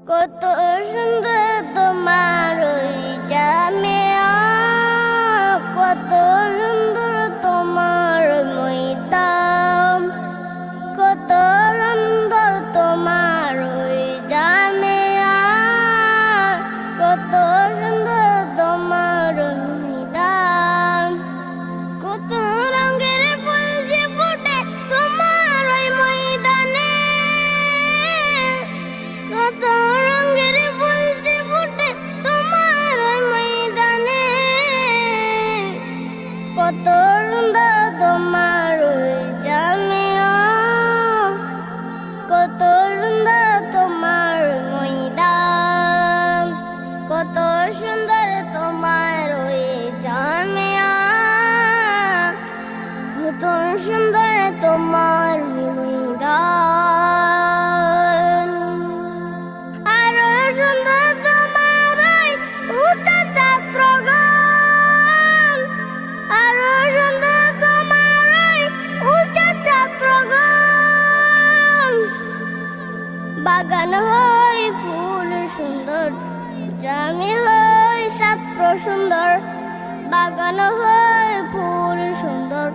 কত সুন্দর তোমার ওই জামিয়া, কত সুন্দর তোমার ময়দান, কত সুন্দর তোমার ওই জামিয়া, কত সুন্দর তোমার ময়দান, কত রঙের ফুল যে ফোটে তোমার ওই ময়দানে, কত রঙের ফুল যে ফোটে তোমার ওই ময়দানে, কত সুন্দর তোমার ওই জামিয়া, কত সুন্দর তোমার ময়দান, কত সুন্দর তোমার ওই জামিয়া, কত সুন্দর তোমার ময়দান। আরো সুন্দর তোমার ওই উঁচা ছাত্রগণ, আরো সুন্দর তোমার ওই উঁচা ছাত্রগণ, বাগান হয় ফুল সুন্দর, জামি হয় ছাত্র সুন্দর, বাগান হয় ফুল সুন্দর,